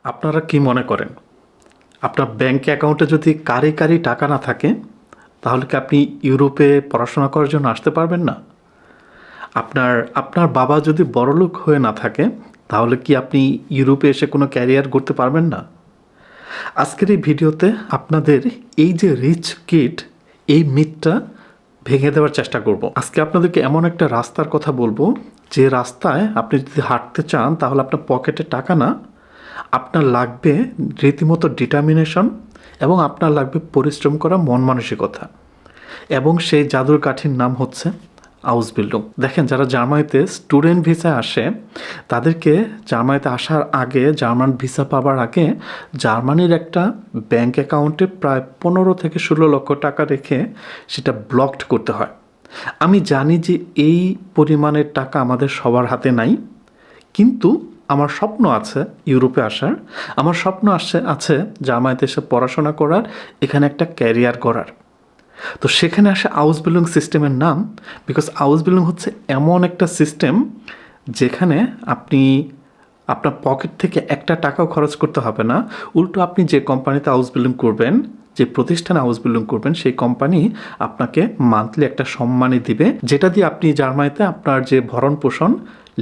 আপনারা কি মনে করেন আপনার ব্যাংক অ্যাকাউন্টে যদি কারি টাকা না থাকে তাহলে কি আপনি ইউরোপে পড়াশোনা করার জন্য আসতে পারবেন না? আপনার আপনার বাবা যদি বড়লোক হয়ে না থাকে তাহলে কি আপনি ইউরোপে এসে কোনো ক্যারিয়ার করতে পারবেন না? আজকের এই ভিডিওতে আপনাদের এই যে রিচ কিড এই মিথটা ভেঙে দেওয়ার চেষ্টা করব। আজকে আপনাদেরকে এমন একটা রাস্তার কথা বলবো যে রাস্তায় আপনি যদি হাঁটতে চান তাহলে আপনার পকেটে টাকা না, আপনার লাগবে রীতিমতো ডিটারমিনেশন এবং আপনার লাগবে পরিশ্রম করা মন মানসিকতা। এবং সেই জাদুর কাঠির নাম হচ্ছে আউসবিল্ডিং। দেখেন, যারা জার্মানিতে স্টুডেন্ট ভিসায় আসে তাদেরকে জার্মানিতে আসার আগে, জার্মান ভিসা পাওয়ার আগে জার্মানির একটা ব্যাংক অ্যাকাউন্টে প্রায় 15 থেকে 16 লক্ষ টাকা রেখে সেটা ব্লকড করতে হয়। আমি জানি যে এই পরিমাণের টাকা আমাদের সবার হাতে নাই, কিন্তু আমার স্বপ্ন আছে ইউরোপে আসার। আমার স্বপ্ন আছে জার্মানিতে এসে পড়াশোনা করার, এখানে একটা ক্যারিয়ার করার। তো সেখানে আসে আউসবিল্ডিং সিস্টেমের নাম, বিকজ আউসবিল্ডিং হচ্ছে এমন একটা সিস্টেম যেখানে আপনি আপনার পকেট থেকে একটা টাকাও খরচ করতে হবে না। উল্টো আপনি যে কোম্পানিতে আউসবিল্ডিং করবেন, যে প্রতিষ্ঠানে আউসবিল্ডিং করবেন, সেই কোম্পানি আপনাকে মান্থলি একটা সম্মানী দিবে, যেটা দিয়ে আপনি জার্মানিতে আপনার যে ভরণ পোষণ,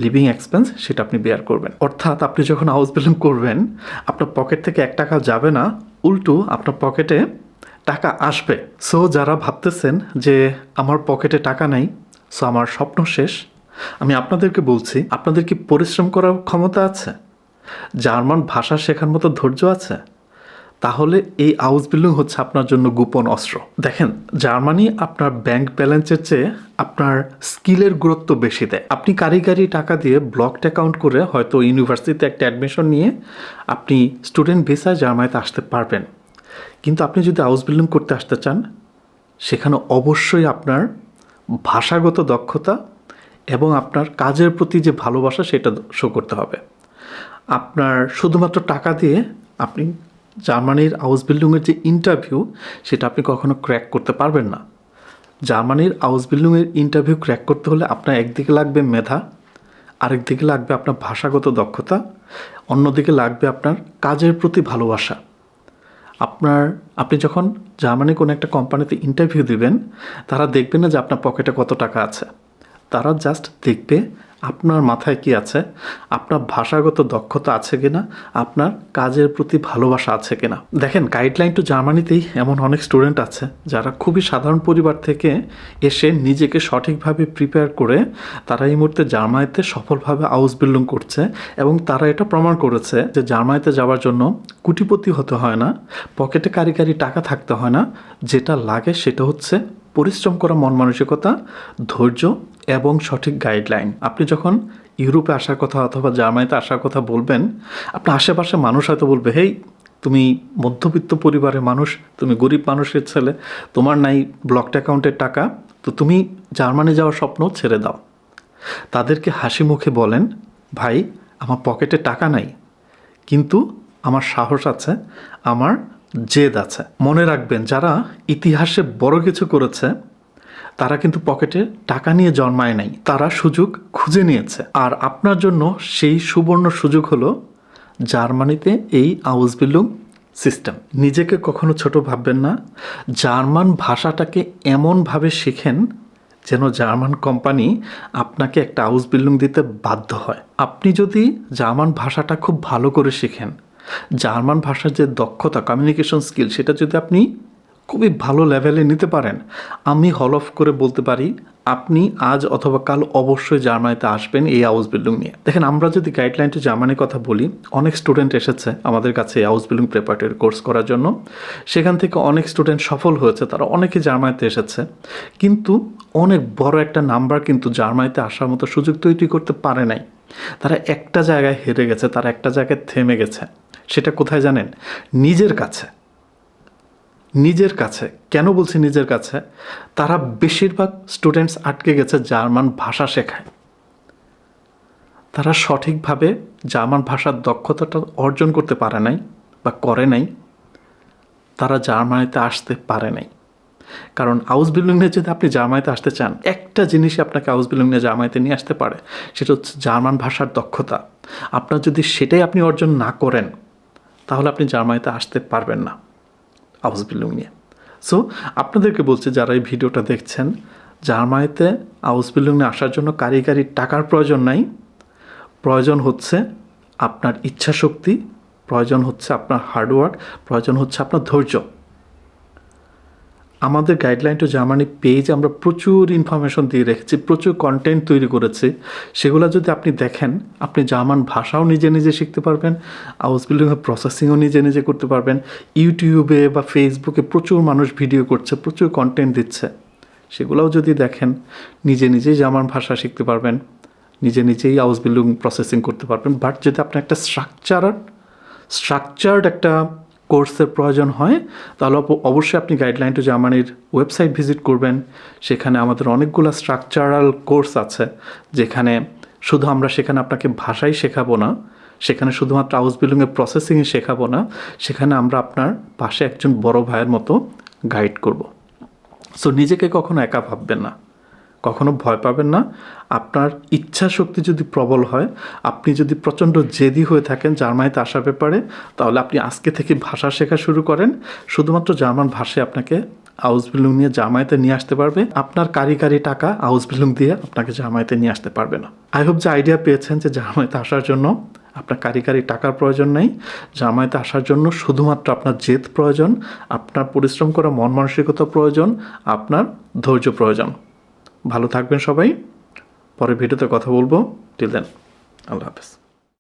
লিভিং এক্সপেন্স, সেটা আপনি বেয়ার করবেন। অর্থাৎ আপনি যখন হাউস বিল্ডিং করবেন আপনার পকেট থেকে 1 টাকা যাবে না, উল্টো আপনার পকেটে টাকা আসবে। সো যারা ভাবতেছেন যে আমার পকেটে টাকা নাই, সো আমার স্বপ্ন শেষ, আমি আপনাদেরকে বলছি, আপনাদের কি পরিশ্রম করার ক্ষমতা আছে? জার্মান ভাষা শেখার মতো ধৈর্য আছে? তাহলে এই হাউস বিল্ডিং হচ্ছে আপনার জন্য গোপন অস্ত্র। দেখেন, জার্মানি আপনার ব্যাংক ব্যালেন্সের চেয়ে আপনার স্কিলের গুরুত্ব বেশি দেয়। আপনি কারি টাকা দিয়ে ব্লকড অ্যাকাউন্ট করে হয়তো ইউনিভার্সিটিতে একটা অ্যাডমিশন নিয়ে আপনি স্টুডেন্ট ভিসায় জার্মানিতে আসতে পারবেন, কিন্তু আপনি যদি হাউস বিল্ডিং করতে আসতে চান সেখানে অবশ্যই আপনার ভাষাগত দক্ষতা এবং আপনার কাজের প্রতি যে ভালোবাসা সেটা শো করতে হবে। আপনার শুধুমাত্র টাকা দিয়ে আপনি জার্মানির হাউস বিল্ডিংয়ের যে ইন্টারভিউ সেটা আপনি কখনো ক্র্যাক করতে পারবেন না। জার্মানির হাউস বিল্ডিংয়ের ইন্টারভিউ ক্র্যাক করতে হলে আপনার একদিকে লাগবে মেধা, আরেকদিকে লাগবে আপনার ভাষাগত দক্ষতা, অন্যদিকে লাগবে আপনার কাজের প্রতি ভালোবাসা। আপনি যখন জার্মানি কোনো একটা কোম্পানিতে ইন্টারভিউ দিবেন, তারা দেখবে না যে আপনার পকেটে কত টাকা আছে, তারা জাস্ট দেখবে আপনার মাথায় কি আছে, আপনার ভাষাগত দক্ষতা আছে কিনা, আপনার কাজের প্রতি ভালোবাসা আছে কিনা। দেখেন, গাইডলাইন টু জার্মানিতেই এমন অনেক স্টুডেন্ট আছে যারা খুবই সাধারণ পরিবার থেকে এসে নিজেকে সঠিকভাবে প্রিপেয়ার করে তারা এই মুহূর্তে জার্মানিতে সফলভাবে হাউস বিল্ডিং করছে, এবং তারা এটা প্রমাণ করেছে যে জার্মানিতে যাওয়ার জন্য কোটিপতি হতে হয় না, পকেটে কারি টাকা থাকতে হয় না, যেটা লাগে সেটা হচ্ছে পরিশ্রম করা মন মানসিকতা, ধৈর্য এবং সঠিক গাইডলাইন। আপনি যখন ইউরোপে আসার কথা অথবা জার্মানিতে আসার কথা বলবেন, আপনার আশেপাশে মানুষ হয়তো বলবে, হেই, তুমি মধ্যবিত্ত পরিবারের মানুষ, তুমি গরিব মানুষের ছেলে, তোমার নাই ব্লকড অ্যাকাউন্টের টাকা, তো তুমি জার্মানি যাওয়ার স্বপ্ন ছেড়ে দাও। তাদেরকে হাসি মুখে বলেন, ভাই, আমার পকেটে টাকা নাই, কিন্তু আমার সাহস আছে, আমার জেদ আছে। মনে রাখবেন, যারা ইতিহাসে বড় কিছু করেছে তারা কিন্তু পকেটে টাকা নিয়ে জন্মায় নাই, তারা সুযোগ খুঁজে নিয়েছে। আর আপনার জন্য সেই সুবর্ণ সুযোগ হলো জার্মানিতে এই হাউস বিল্ডিং সিস্টেম। নিজেকে কখনো ছোট ভাববেন না। জার্মান ভাষাটাকে এমনভাবে শেখেন যেন জার্মান কোম্পানি আপনাকে একটা হাউস বিল্ডিং দিতে বাধ্য হয়। আপনি যদি জার্মান ভাষাটা খুব ভালো করে শেখেন, জার্মান ভাষার যে দক্ষতা, কমিউনিকেশন স্কিল, সেটা যদি আপনি খুবই ভালো লেভেলে নিতে পারেন, আমি হলফ করে বলতে পারি আপনি আজ অথবা কাল অবশ্যই জার্মানিতে আসবেন এই হাউস বিল্ডিং নিয়ে। দেখেন, আমরা যদি গাইডলাইন টু জার্মানির কথা বলি, অনেক স্টুডেন্ট এসেছে আমাদের কাছে এই হাউস বিল্ডিং প্রিপারেটরি কোর্স করার জন্য। সেখান থেকে অনেক স্টুডেন্ট সফল হয়েছে, তারা অনেকে জার্মানিতে এসেছে, কিন্তু অনেক বড় একটা নাম্বার কিন্তু জার্মানিতে আসার মতো সুযোগ তৈরি করতে পারে নাই। তারা একটা জায়গায় হেরে গেছে, তারা একটা জায়গায় থেমে গেছে। সেটা কোথায় জানেন? নিজের কাছে। নিজের কাছে। কেন বলছি নিজের কাছে? তারা বেশিরভাগ স্টুডেন্টস আটকে গেছে জার্মান ভাষা শেখায়। তারা সঠিকভাবে জার্মান ভাষার দক্ষতাটা অর্জন করতে পারে নাই বা করে নাই, তারা জার্মানিতে আসতে পারে নাই। কারণ হাউস বিল্ডিং নিয়ে যদি আপনি জার্মানিতে আসতে চান, একটা জিনিসই আপনাকে হাউস বিল্ডিং নিয়ে জার্মানিতে নিয়ে আসতে পারে, সেটা হচ্ছে জার্মান ভাষার দক্ষতা। আপনার যদি সেটাই আপনি অর্জন না করেন, তাহলে আপনি জার্মানিতে আসতে পারবেন না আউসবিল্ডিং নিয়ে। সো আপনাদেরকে বলছি, যারা এই ভিডিওটা দেখছেন, জার্মানিতে আউসবিল্ডিং নিয়ে আসার জন্য কারিগরি টাকার প্রয়োজন নাই, প্রয়োজন হচ্ছে আপনার ইচ্ছাশক্তি, প্রয়োজন হচ্ছে আপনার হার্ডওয়ার্ক, প্রয়োজন হচ্ছে আপনার ধৈর্য। আমাদের গাইডলাইন টু জার্মানি পেজ আমরা প্রচুর ইনফরমেশন দিয়ে রেখেছি, প্রচুর কন্টেন্ট তৈরি করেছি। সেগুলো যদি আপনি দেখেন, আপনি জার্মান ভাষাও নিজে নিজে শিখতে পারবেন, আউসবিল্ডিংয়ের প্রসেসিংও নিজে নিজে করতে পারবেন। ইউটিউবে বা ফেসবুকে প্রচুর মানুষ ভিডিও করছে, প্রচুর কন্টেন্ট দিচ্ছে, সেগুলোও যদি দেখেন, নিজে নিজেই জার্মান ভাষা শিখতে পারবেন, নিজে নিজেই আউসবিল্ডিং প্রসেসিং করতে পারবেন। বাট যদি আপনার একটা স্ট্রাকচার্ড একটা কোর্সের প্রয়োজন হয়, তাহলে অবশ্যই আপনি গাইডলাইন টু জার্মানির ওয়েবসাইট ভিজিট করবেন। সেখানে আমাদের অনেকগুলো স্ট্রাকচারাল কোর্স আছে, যেখানে শুধু আমরা সেখানে আপনাকে ভাষাই শেখাবো না, সেখানে শুধুমাত্র আউসবিল্ডিংয়ের প্রসেসিংই শেখাবো না, সেখানে আমরা আপনার পাশে একজন বড় ভাইয়ের মতো গাইড করব। সো নিজেকে কখনো একা ভাববেন না, কখনো ভয় পাবেন না। আপনার ইচ্ছা শক্তি যদি প্রবল হয়, আপনি যদি প্রচণ্ড জেদি হয়ে থাকেন জার্মানিতে আসার ব্যাপারে, তাহলে আপনি আজকে থেকে ভাষা শেখা শুরু করেন। শুধুমাত্র জার্মান ভাষায় আপনাকে আউসবিল্ডিং নিয়ে জার্মানিতে নিয়ে আসতে পারবে। আপনার কারিগরি টাকা আউসবিল্ডিং দিয়ে আপনাকে জার্মানিতে নিয়ে আসতে পারবে না। আই হোপ যে আইডিয়া পেয়েছেন যে জার্মানিতে আসার জন্য আপনার কারিগরি টাকার প্রয়োজন নেই। জার্মানিতে আসার জন্য শুধুমাত্র আপনার জেদ প্রয়োজন, আপনার পরিশ্রম করা মন মানসিকতা প্রয়োজন, আপনার ধৈর্য প্রয়োজন। ভালো থাকবেন সবাই, পরে ভিডিওতে কথা বলবো। টিল দেন, আল্লাহ হাফেজ।